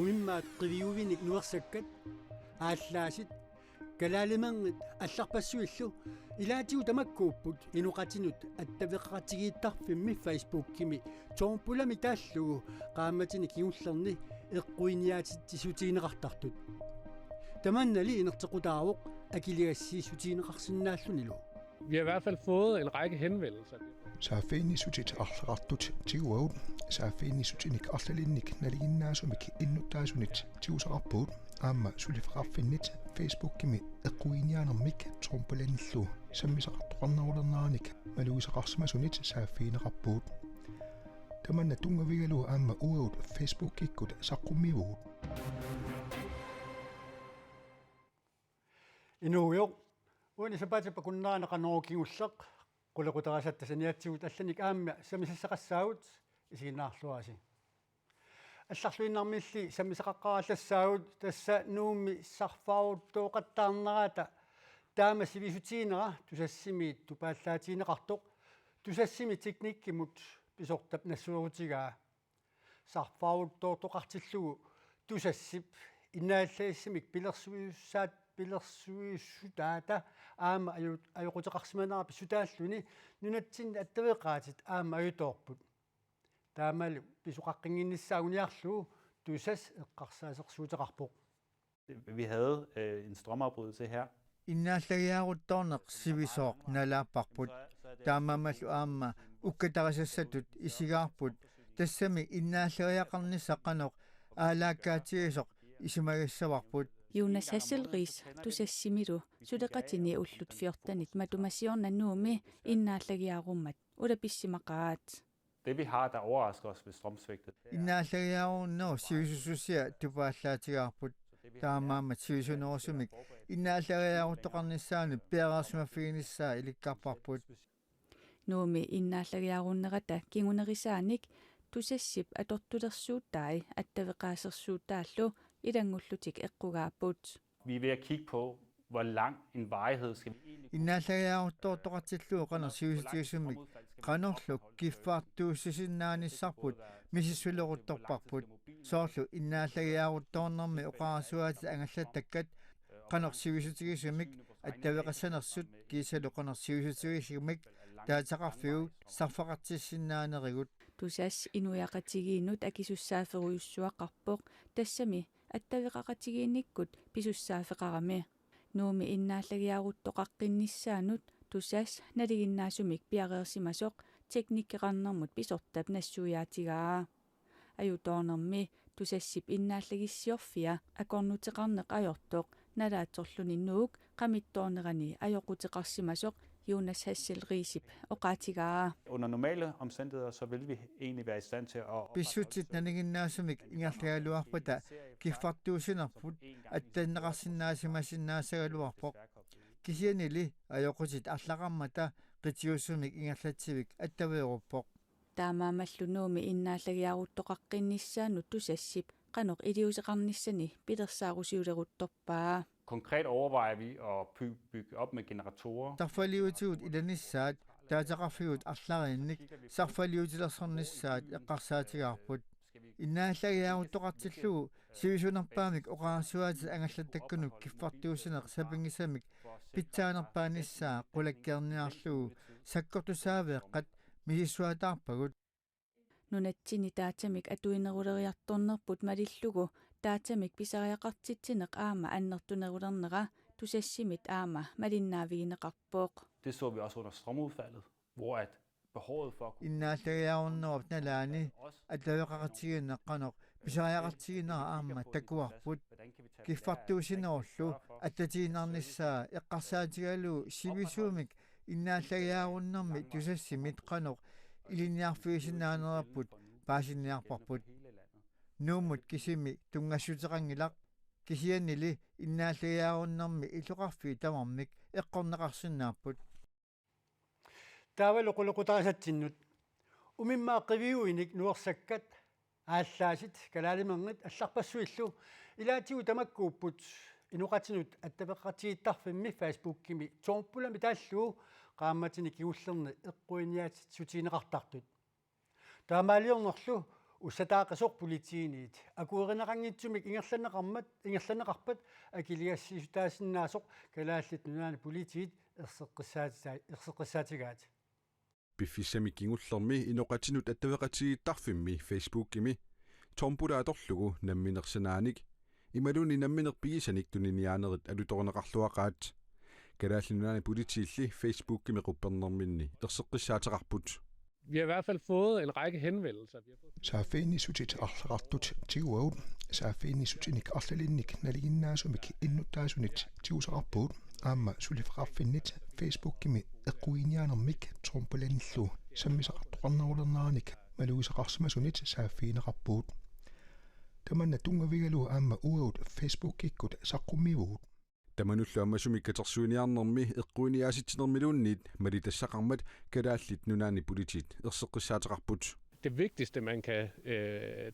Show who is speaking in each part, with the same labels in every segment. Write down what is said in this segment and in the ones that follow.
Speaker 1: uimmaat qiviuvinik nuersakkat ааллаасит калаалимангит алларпассуиллу илаатигу тамаккууппут инуқатинут аттавеққатигииттарфимми фейсбуккими тоомпулами тааллугу qaammatini киуллерни эққуиниаатит тисутиинеқартартут таманнали инертеқутааруқ акилигассиисутиинеқарсинааллунилу.
Speaker 2: Vi har i hvert fald fået en række henvendelser.
Speaker 3: Saafiinisutit arlaqartut tiguaut saafiinisutinnik arlalinnik naliginnaasumik innuttaasunit tiusaqarpuut aamma sulifaqarfinnit facebookkimi eqquiniaanermik torpulanillu sammisaqartoqarnarulernaarnik maluisaqarsimasunit saafiineqarpuut tamanna tungavigalu aamma uaut facebookikkut saqqummivuut
Speaker 1: Inuuyo uani sapatippa kunnaanaqanorukigulleq qulaqutarasattасаниатсигут алланик аамма самисассақассаагут исигиннаарлуаси алларлуиннармилли самисақаққараллассаагут тасса нуумми сарфааруттооқаттаарнерата таама сивисутиинера тусассимиит тупааллаатиинеқартоқ тусассими техниккимут писортап нассуерутигаа сарфааруттоортоқартиллугу тусассип иннааллаассимик пилерсуиуссаат пилерсуиуссутаата аама аюқутеқарсиманаарпи сутааллуни нунатсин аттавеқаатит аама аюторпут таамалу писоқаққингиннссаагуниарлуу тусас эққарсаасерсуутеқарпоқ.
Speaker 4: Vi havde en strømafbrydelse her.
Speaker 5: Иннааллагиарутторнеқ сивисооқ налааппарпут таамамалу аама уккатарисассатут исигаарпут тассами иннааллагиақарнissaqqanoq аалааккаатигисоқ исимагассаварпут.
Speaker 6: Jonas Hasselriis tusassimilu suleqatini ullut fiortanit matumasiornanuumi innaallagiarummat ulapисsimaqaat.
Speaker 4: Det vi har, der overrasker os ved strømsvigtet.
Speaker 5: Innaallagiarunnoo siusussusia tupaallaatigaarput taamaama siusunorsumik innaallagiaruttoqarnissaanu piararsumaffiginissaa ilikkarparput.
Speaker 6: Nuumi innaallagiarunnerata kingunerisaanik tusassip atortulersuuttai attaveqaasersuutaallu ilangullutik eqqugaaput.
Speaker 4: Vi er ved at kigge på, hvor lang en varighed skal vi egentlig...
Speaker 5: Innaallagiaruttoortoqartilluu qanersiusutiusumik qanorlu kiffaartuussisinnaanissarput misissuleruttorparput soorlu innaallagiaruttoornermi oqarasuatit angallattakkat qanersiusutigisumik attaveqassanersut kiisalu qanersiusutigisimik taataqarfigu sarfaqartissinnaanerigut
Speaker 6: tusas inuiaqatigiinut akisussaaferuyussuaqarpoq tassami attaveqaqatigiinnikkut pisussaaфеqarami nuumi innaallagiaruttoqaqqinnissaanut tusas naliginnaasumik piareersimasoq teknikkeqarnermut pisortap nassuiaatigaa ajutornermi tusassip innaallagissiorfia akornuteqarneq ajortoq nalaatsorluni nuuk qamittoornerani ajoquteqarsimasoq Jonas Hasselriisip oqaatigaa.
Speaker 4: Under normale omstændigheder, så vil vi egentlig være i stand til at...
Speaker 5: Pissutit naliginnaasumik ingerlagaluarpata kiffartuusinerput attanneqarsinnaasimasinnaasagaluarpoq kisianili ajoqutit allaqarmata qitiusumik ingerlatsivik attaveeruppoq
Speaker 6: taamaamallunuumi innaallagiaruttoqaqqinnissaanut tusassip qanoq iliuseqarnissani pilersaarusiuleruttorpaa.
Speaker 4: Konkret overvejer vi at bygge op med generatorer.
Speaker 5: Tarfaliutigut ilanissaat taataqarfigut arlariinnik sarfaliutilersornissaat eqqarsaatigaarput innaallagiaruttoqartillugu sivisunerpaamik oqarasuaatit angallattakkunuk kiffartuusineq sapingisamik pitsaanerpaanissaa qulakkiarniarlugu sakkortusaaveeqqat misissuataarpagut
Speaker 6: nunatsini taatamik atuineruleriartornerput malillugu taatamik pisariaqartitsineq aama annertunerulernera tusassimit aama malinnaavigineqarpooq.
Speaker 4: Det så vi også under strømudfaldet, hvor at behovet for
Speaker 5: innaallagiarunnerop nalaani attaveqaqatigineqqanoq pisariaqartiginera aama takuarput kiffartuusinerullu attatiinarnissaa eqqarsaatigalu sivisuumik innaallagiarunnermi tusassimit qanoq iliniarfiisinaaneraput paasinniarparput nuumut kisimi tungassuteqangilaq kisianili innaallagiarunnermi iluqarfii tamarmik eqqorneqarsinnaaput
Speaker 1: таавалу quluqutarasatsinnut umimmaa qiviuinik nuersakkat ааллаасит калаалимангит алларпассуиллу илаатигу тамаккууппут инуқатинут аттавеққатигиттарфимми фейсбуккими тоорпулами тааллуу qaammatini kigullерни эққуиниаатит сутиинеқартартут таамаалиорнерлу ussataaqasuq politiiniit akuerinaqanngitsumik ingerlanneqarpat akiliassisutaassinnaasuq kalaallit nunaani politiit erseqqissaatigaat
Speaker 7: piffissami kingullermi inoqatinut attavaqatigiittarfimmi Facebook-imi tormpulaatorlugu namminersanaanik imaluni namminerpigisanik tuniniaanerit alutoreneqarluaqaat kalaallinunaani politiilli Facebook-imi quppernerminni erseqqissaataqarput.
Speaker 2: Vi har i hvert fald fået en række henvendelser.
Speaker 3: Saafiinisutit arlarartut tiguaut saafiinisutinnik arlalinnik naliginnaasumik innuttaasunit tiusaqarpuut aamma sulifaqarfinnit Facebook-imi eqquiniaanermik tormpulannillu sammisaqartoqarnarulernaarnik maluisaqarsimasunit saafiineqarpuut tamanna tungavigalu aamma uaut Facebook-ikkut saqqummivuut
Speaker 7: tamanullu ammasumik katersuiniarnermi eqquiniaasittinermiluunniit malitassaqarmat kalaallit nunaani politiit erseqqissaataqarput.
Speaker 2: Det vigtigste, man kan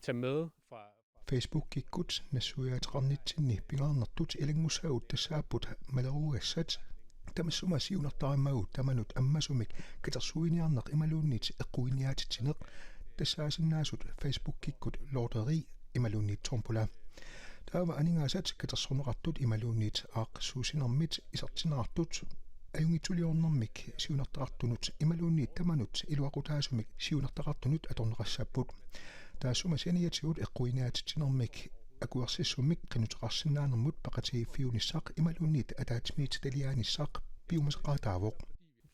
Speaker 2: tage med fra
Speaker 3: Facebook-ikkut nassuiateqarnitsinni pingaarnertut ilangussaut tassaaput malaruassat tamassuma siunartarimmagut tamanut ammasumik katersuiniarneq imaluunniit eqquiniaatittineq tassaasinnaasut Facebook-ikkut lorderi imaluunniit tormpula taava aningaasat katersorneqartut imaluunniit aaqsuusinermit isartinerartut ajungitsuliornermik siunartaqartunut imaluunniit tamanut iluaqutaasumik siunartaqartunut atorneqassaapput taassuma seniatigut eqquiniaatittinermik akuersissumik qinuteqarsinnaanermut paqatigiiffiunissaq imaluunniit ataatimiit taliaanissaq piumasaqaataavoq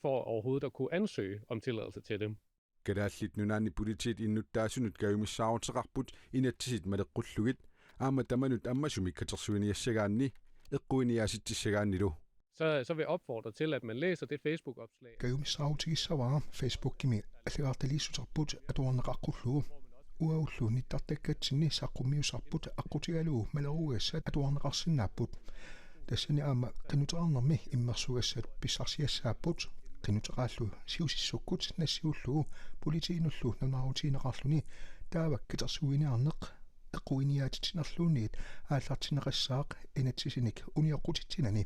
Speaker 2: for overhovedet at kunne ansøge om tilladelse til dem.
Speaker 7: Kalaallit nunaani politiit innuttaasunut kayumissaaruteqarput inatsisit maleqqulluгит aama tamanut ammasumik katersuiniassagaanni eqquiniaasittisagaannilu.
Speaker 2: Så vil jeg opfordre til, at man læser det Facebook-opslag.
Speaker 3: kayumissaarutigissavaa Facebook-imi alligaartaliissuterput atuarneqaqqullugu uaullu nittartakkaatsinni saqqummiusarput aqqutigaluu malaruassat atuarneqarsinnaapput tassani aama qinuteqarnermi immersugassat pissarsiassaapput qinuteqaallu siusissukkut nassiullugu politiinullu nanarutiineqarluni taavak katersuiniarneq eqquiniaatittinerluunniit aallartineqassaaq inatsisinik unioqqutitsinani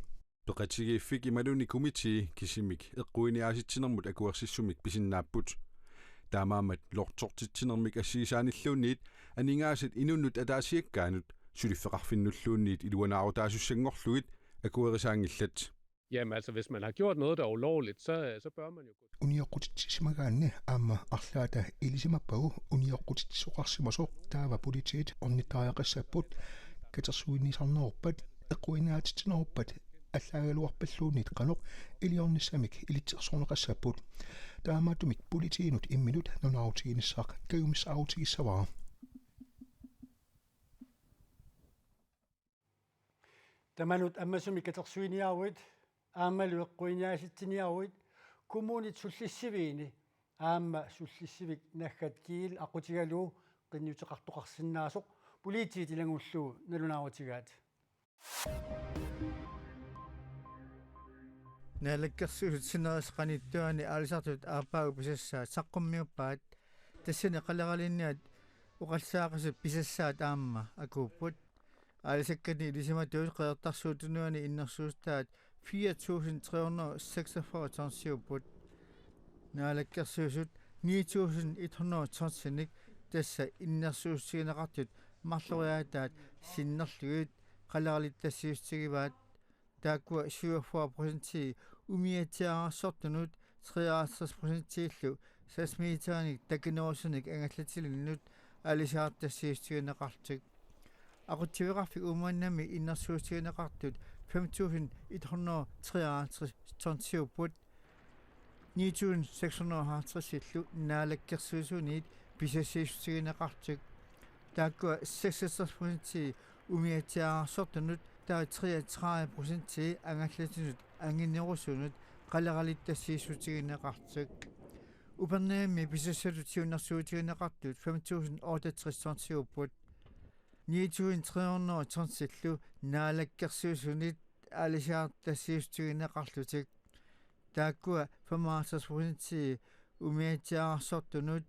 Speaker 7: peqatigiiffik imaluni komiti kisimik eqquiniaasittinermut akuersissumik pisinnaapput taamaamat lortortittinermik assiisaanilluunniit aningaasat inunnut ataasiakkaanut suliffeqarfinnulluunniit iluanaarutaasussangorlugit akuerisaangillat.
Speaker 2: Jamen altså, hvis man har gjort noget, der er ulovligt, så bør man jo gå.
Speaker 3: Unioqqutitsimagaanni aamma arlaata ilisimappagu unioqqutitsuqarsimasoq taava politiit ornittariaqassapput katersuinnisarneruppat eqquiniaatittineruppat allagaluarpalluunniit qanoq iliornissamik ilitsersorneqassapput taamaatumik politiinut imminut nunarutiinissaq kayumissaarutigissavaa
Speaker 1: tamanut ammasumik katersuiniaruit aammalu eqquiniaasittiniaruit kommunit sullissiviini aamma sullissivik naggat kiil aqutigaluu qinnuteqartoqarsinnaasuq politiit ilangullu nalunaaruutigaat
Speaker 5: naalakkersuusinerisqanittuani aalisartut aappaagu pisassaat saqqummiuppaat tassani qaleralinniat uqalsaaqasut pisassaat aamma akuupput aalisakkani ilisimatuus qeertarsuutunuani innersuustaat 4346 naalakkersuusut 9130 tassa innersuussigineqartut marloriaataat sinnerlugit qaleralittassiustigivaat taakkua 47% umiatiaarsortunut 53%illu sasmiitaanik takinorsunik angallatillinnut alisaartassiustigineqartuk aqutiviqarfik umaannami innersuustigineqartut 5153 9650 illu naalakkersuusuniit pisassiustigineqartuk taakkua 66% umiatiaarsortunut taa 33% angallatinut anginnerusunut qaleralittassiisutigineqartuk upernaammi pisassatutiunnersuutigineqartut 5068 9330 naalakkersuusunit alisiaartassiistigineqarlutik taakkua 55% umiatiaarsortunut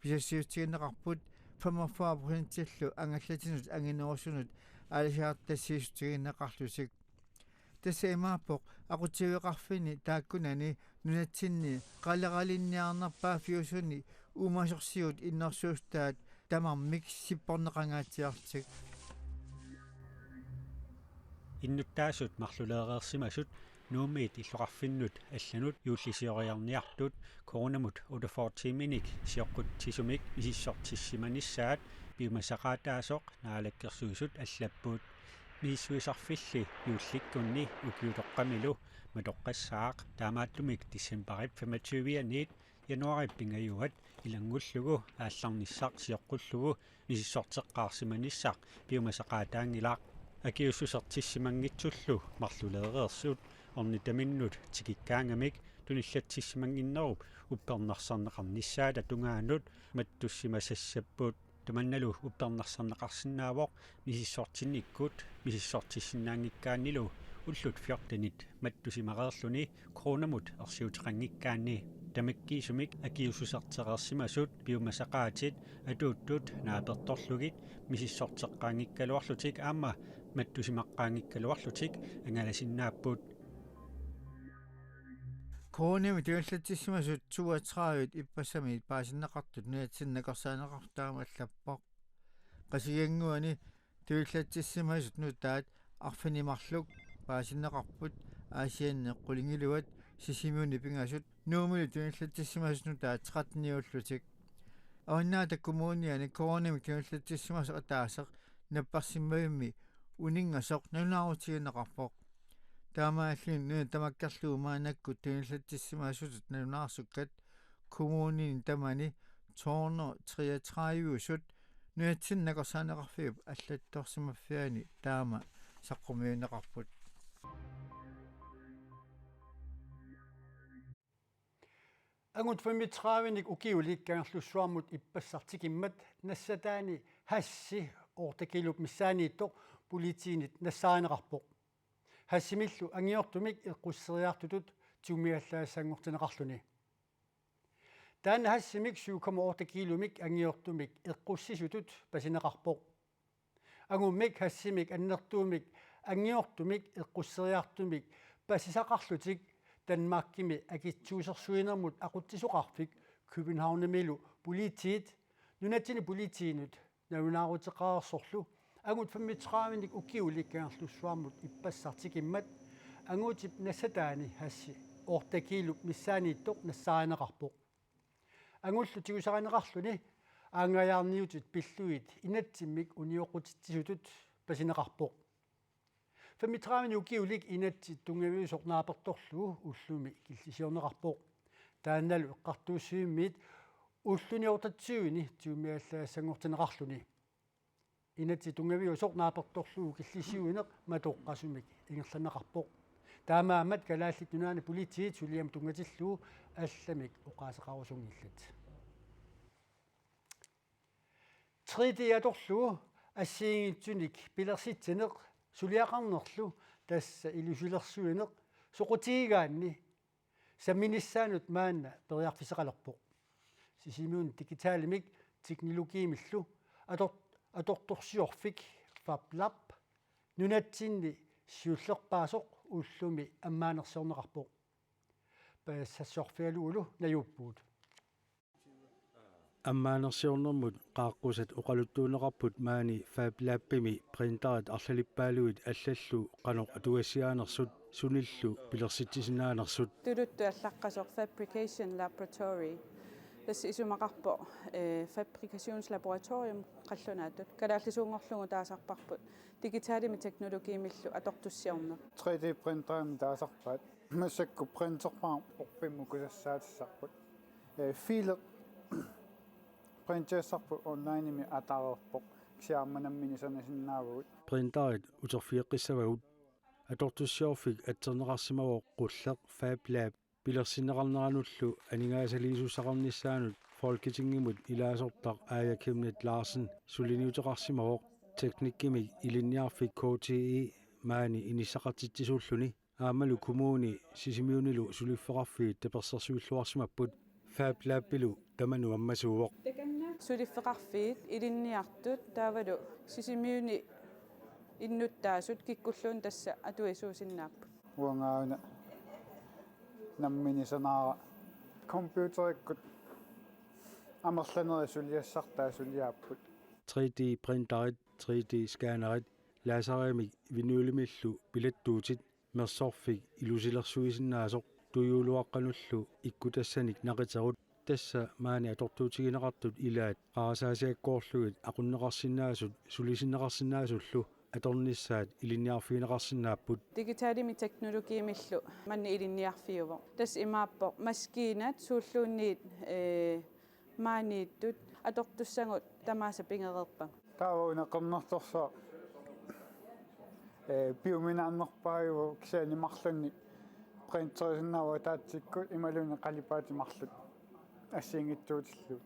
Speaker 5: pisassiustigineqarput 45% illu angallatinut anginnerusunut alisiaartassiistigineqarlutik tassa imaappoq aqutiviqarfini taakkunani nunatsinni qaleralinniarnerpaa fiusunni umasorsiut innersuustaat тамармик сиппорнеқангаатиартик
Speaker 8: иннуттаасут марлулеереерсимасут нуумиит иллоқарфиннут алланут юуллисиориарниартут коронамут утафортиминик сиоққутсисумик мисиссортиссиманиссаат пиумасақаатаасоқ наалаккерсуисут аллаппуут мииссуисарфилли юулликкунни укиутоққамилу матоққассаақ таамааттумик диссембарит 25-ниит януарит пингаюат илангуллугу аалларниссақ сиоққуллугу мисиссортеққарсиманиссақ пиумасақаатаангилаақ акиуссусертиссимангитсуллу марлулеереерсуут орнитаминнут тикиккаангамик туниллатсиссимангиннеруп уппернарсарнеқарниссаата тунгаанут маттуссимасассаппут таманналу уппернарсарнеқарсинаавоқ мисиссортинниккут мисиссортиссинаангиккааннилу уллут фиортанит маттусимареерлуни коронамут ерсиутеқангиккаанни тамаккиисумик акиуссусертерерсимасут пиумасақаатит атууттут нааперторлугит мисиссортеққаангиккалуарлутик аама маттусимаққаангиккалуарлутик ангаласиннааппут
Speaker 5: кооними тигаллатсимасут 32 иппассами паасиннеқартут нуатсиннеқарсаанеқартаама аллаппоқ қасигангуани тигаллатсимасут нутаат арфинимарлук паасиннеқарпут аасианне қулингилуат сисимиуни пингасут нуумили тигаллатсимасут нутаат 13-ниуллутик ауннаата коммуниани кооними тигаллатсимасут атаасеқ наппарсиммавимми унингасоқ нунаарутигинеқарпоқ таамааллинни тамаккерлуумаанакку тигаллатсимасутут нунаарсуккат коммунин тамани тоорно 33-юусут нуатсиннеқарсаанеқарфиуп аллатторсимаффиани таама саққумиунеқарпут
Speaker 1: ангут 35-ник укиуликкаангерлуссуармут иппассартикиммат нассатаани хасси ортакилуп миссаанииттоқ политиинит нассаанеқарпоқ хассимиллу ангиортумик эққуссериартутут тумиаллаассангортинеқарлуни таана хассимик 7,8 килумик ангиортумик эққуссисутут пасинеқарпоқ агуммик хассимик аннертуумик ангиортумик эққуссериартумик пасисақарлутик Danmarkimi акитсуусерсуинермут ақутсисоқарфик Københavnemилу политиит нунатсини политиинут навунаарутеқарсорлу агут 35-ник укиуликкаарлуссуармут иппассартикиммат агуутип нассатаани хасси ортакилуп миссаанииттоқ нассаанеқарпоқ агуллу тигусаранеқарлуни аангаяарниутит пиллуит инатсиммик униоқутитсисутут пасинеқарпоқ 35 укиулик инатси тунгавиусорнааперторлугу уллуми киллисиорнеқарпоқ таанналу эққартууссуиммиит уллуниортатсуини тиумиаллаассангортинеқарлуни инатси тунгавиусорнааперторлугу киллисиуинеқ матоққасумик ингерланеқарпоқ таамаамат калааллит нунаани политиит сулиам тунгатиллуу алламик оқаасеқарусунгиллат 3D аторлугу ассиингитсуник пилерситсинеқ сулиақарнерлу тасса илусилерсуинеқ соқутигигаанни самминиссаанут маанна периарфисеқалерпоқ сисимиун дигитаалимик технологиимиллу аторторсиорфик фаплап нунатсинни сиуллерпаасоқ уллуми аммаанерсиорнеқарпоқ паассассорфиалуулу наюуппуут
Speaker 9: аммаанерсиорнэрмут qaaqқусат оқалуттуунеқарпут маани фааплааппими принтерат арлалиппаалуит аллаллу қаноқ атуассиаанерсут суниллу пилерситсисинаанерсут
Speaker 10: тулутту аллаққасоқ fabrication laboratory тасс исумақарпо fabricationslaboratorium қаллунаатут калааллисуунгорлугу таасарпарпут дигиталими технологиимиллу атортуссиорне
Speaker 11: 3D принтерами таасарпаат массакку принтерпаа орпимму кусассаатиссарпут филе принтерсарпу онлайними атаарерпоқ ксиарманаммини санасиннаавгут
Speaker 9: принтерит утерфиэққиссавагут атортуссиорфик аттернеқарсимавоқ қуллеқ фааплаап пилерсинеқарнерануллу анигаасалиисуссақарниссаанут фолкитингимут илаасортақ аякимнет ларсен сулиниутеқарсимавоқ teknikkimik ilinniarfik KTE maani inissaqartitsisuulluni aamalu kommuni sisimiunilu suliffeqarfiit tapersersuilluarsimapput faaplaappilu tamanu ammasuuvoq
Speaker 10: suliffeqarfiit ilinniartut taavalu sisimiuni innuttaasut kikkulluun tassa atuisuusinnaappu
Speaker 11: uangauna nammini sanaara computerikkut амерланери сулиассартаа сулиааппут
Speaker 9: 3D printerit 3D scannerit laserimik vinylmillu pilattuutit mersorfik ilusilersuisinnaasok tuyuluaqqanullu ikkutassaniq naqiterut tassa maani atortuutigineqartut ilaat qarasaasiakkoorlugit aqunneqarsinnaasut sulisinneqarsinnaasullu atornissaat ilinniarfiineqarsinnaapput
Speaker 10: digitaalimi teknologiimillu manni ilinniarfiuvo tas imaappo maskiinat suulluunniit maaniittut atortussangut tamaasa pingereerpa
Speaker 11: таавауна qernertorsaa биуминааннерпариу кисаанимарлунни принтерисиннаава таатсиккут ималуни қалипаатимарлут ассиингитсуутиллу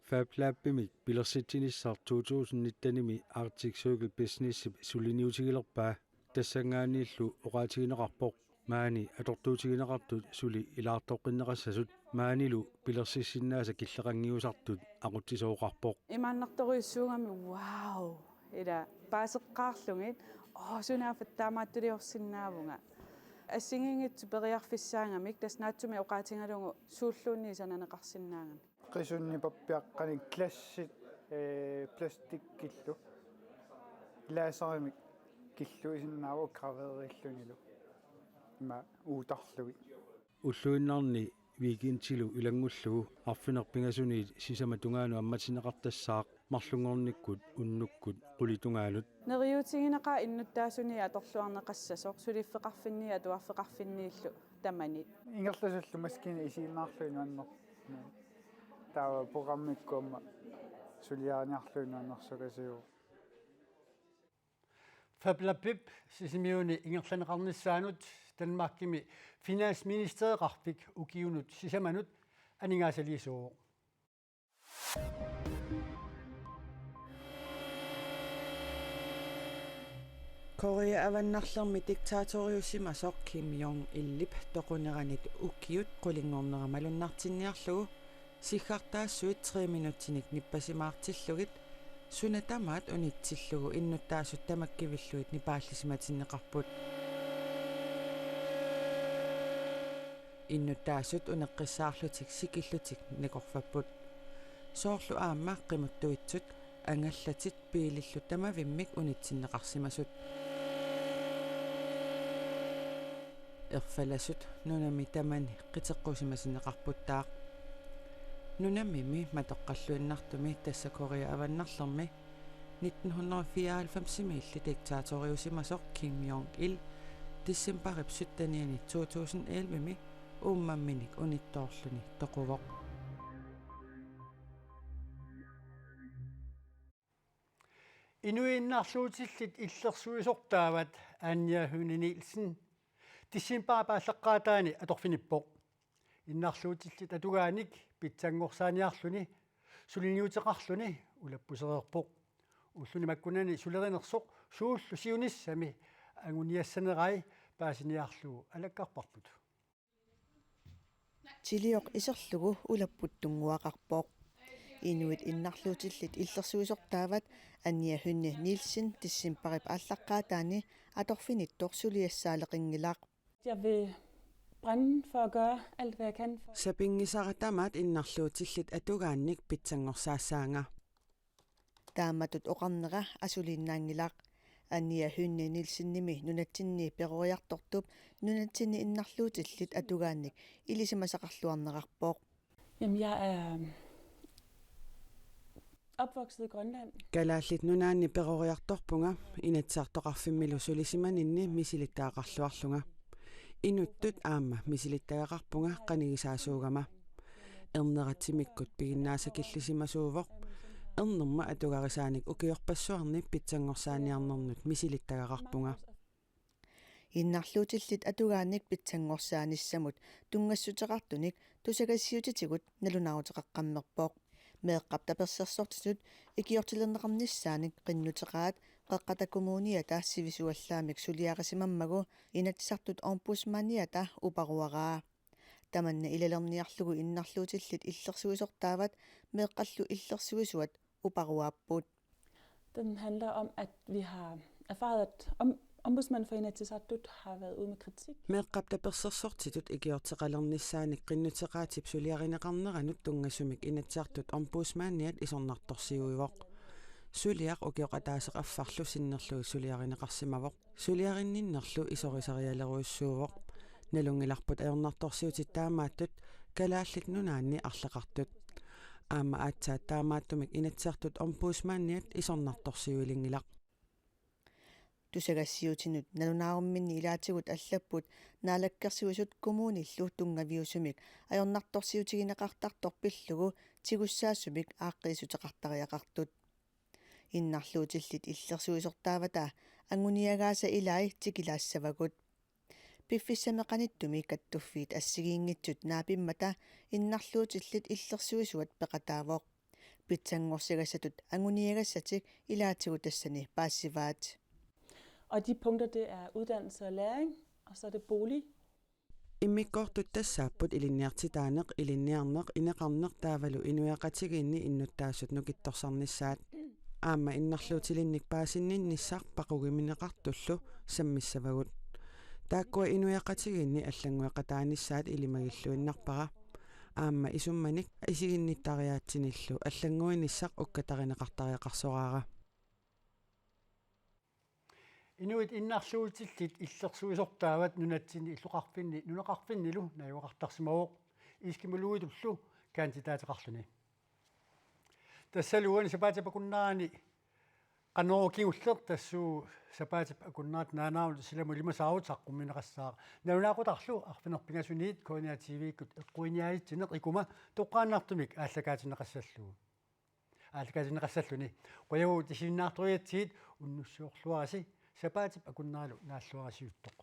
Speaker 9: FabLab-imik pilersitsinissar 2019-nimi Arctic Circle Business suliniutigilerpaa tassangaaniillu oqaatigineqarpoq maani atortuutigineqartut suli ilaartoqqinneqassasut maanilu pilersissinnaasa killeqangiusartut aquttisooqarpoq
Speaker 10: имааннарториуссуугами вау ила паасеққаарлугит сунафат таамааттулиорсиннаавунга ассигингитсу периарфиссаангамик таснаатсуми оqaатингалугу сууллуунни сананеқарсиннаангами
Speaker 11: qisунни паппиаққани классит пластиккиллу лаасаримик киллу исиннааву кравериллунилу има уутарлуги
Speaker 9: уллуиннарни викинтилу илангуллугу арфинерпингасуниит сисама тунгаanu амматинеқартассаақ марлунгорниккут уннуккут qulitungaalut
Speaker 10: нериутигинеқаа иннуттаасуни аторлуарнеқассасоқ сулиффеқарфинниа туарфеқарфиннииллу таманит
Speaker 11: ингерласуллу маскина исииннаарлуину аннер таава программиккуамма сулиааниарлуину аннерсукасиу
Speaker 1: FabLab sisimiuni ingerlaneqarnissaanut Danmarkimi finansministeriqarpik ukiunut sisamanut aningaasaliisuuq
Speaker 12: Korea avannarlermi diktaatoriussimasoq Kim Jong Illip toquneranit ukkiut qulingorneramalunnaartinniarlugu siggartaassuit 3 minuttinik nippasimaartillugit sunatamaat unitsillugu innuttaassut tamakkivilluit nipaallisimatineqarput innuttaassut uneqqissaarlutik sikillutik niqorfapput soorlu aamma qimuttuitsut angallatit piilillu tamavimmik unitsinneqarsimasut erfalasut nunami tamani qiteqqusimasineqarputtaaq nunamimi matoqqalluinnartumi tassa Korea avannarlermi 1994 diktaatoriusimasoq Kim Jong Il decemberip 17. 2011 ummamminik unittoorluni toquvoq
Speaker 1: Inuinnarluutillit illersuisortaavat Anja Hyne Nielsen tissimparapaalleqqaataani atorfinippoq innarluutillit atugaanik pitsangorsaaniarluni suliniuteqarluni ulappusereerpoq ulluni makkunani sulerinersoq suullu siunissami anguniassanerai paasiniarlugu alakkarparput
Speaker 13: Tilioq iserlugu ulapputtunguaqarpoq Inuit innarluutillit illersuisortaavat Anja Hyne Nielsen tissimparip allaqqaataani atorfinittorsuliassaaleqingilaaq
Speaker 10: Jeg vil brænde for at gøre alt, hvad jeg kan.
Speaker 12: Sapingisaratamat innarluutillit atugaannik pitsangorsaassaanga
Speaker 13: taamatut oqarnera asulinnaangilaq Anja Hyne Nielsen-nimi nunatsinni peroriartortup nunatsinni innarluutillit atugaannik ilisimasaqarluarnerarpoq
Speaker 10: Jamen, jeg er opvokset i Grønland.
Speaker 12: Kalaallit nunaanni peroriartorpunga inatsartoqarfimmilu sulisimaninni misilittaaqarluarlunga inuttut aamma misilittagaqarpunga qanigisaasuugama erneratimikkut piginnaasakillisimasuuvoq ernerma atugarisaanik ukiorpassuarni pitsangorsaaniarnernut misilittagaqarpunga
Speaker 13: innarluutillit atugaanik pitsangorsaanисsamут тунгассутеқартуник тусагассиутитигут налунаарутеқаққаммерпоқ меэққап таперсерсортитут икиортилернеқарниссааник қиннутеқаат қеққатакумууниата сивисуаллаамик сулиарисимаммагу инатсартут омбусманиата упаруараа таманна илалерниарлугу иннарлуутиллит иллерсуисортаават меэққаллу иллерсуисуат упаруааппут
Speaker 10: Den handler om, at vi har erfaret, at Ombudsmanden for Inatsisartut har været ude med kritik.
Speaker 12: Meeqqapta persersortitut ikiorteqalernissaani qinnuteraatip suliarineqarneranut tungassumik inatsiartut ombudsmanniat isornartorsiuivoq suliaq ukioqataaseqaffarlu sinnerlu suliarineqarsimavoq suliarinninnerlu isorisarialeruissuuvoq nalungilarput ajornartorsiutit taamaattut kalaallit nunaanni arleqartut aama aatsaat taamaattumik inatsiartut ombudsmanniat isornartorsiuilingilaq
Speaker 13: тусагассиутинут налунаарумминни илаатигут аллаппут наалаккерсуисут коммуниллу тунгаviusumик аёрнарторсиутигинеқартарторпиллугу тигуссаассумик ааққисутеқартариақартут иннарлуутиллит иллерсуисортаавата ангуниагааса илай тикилаассавагут пиффиссамеқаниттуми каттуффиит ассигиингитсут наапиммата иннарлуутиллит иллерсуисуат пеқатаавоқ питсангорсигассатут ангуниагассатик илаатигу тассани паассиваат.
Speaker 10: Og de punkter, det er uddannelse og læring, og så er det bolig.
Speaker 12: Immikkortut tassaaput ilinniartitaaneq ilinniarneq ineqarneq taavalu inuiaqatigiinni innuttaassut nukittorsarnissaat aama innarluutilinnik paasinninnissaq paqugimineqartullu sammissavagut taakkua inuiaqatigiinni allangueqataanissaat ilimagilluinnarpara aama isummanik isiginnittariaatsinillu allanguinissaq ukkatarineqartariaqarsoraara
Speaker 1: Inuit innarsuutillit illersuisortaavat nunatsini illuqarfinni nuneqarfinnilu najuaqartarsimavoq iskimuluitullu kandidaateqarluni tassaluani sapaatipakunnaani qanookiulleq tassuu sapaatip akunnaat naanaarut silamu limasaarutaqqummineqassaa nalunaaqotarlu arfinerpingasuniit Konia TV-kkut eqquiniaittineq ikuma toqqaannartumik ааллакаатинеқассаллуни qoyagu tisinnaartoriatsiit unnussuorluarasi sapaatip akunnaalu naalluarasiuttoq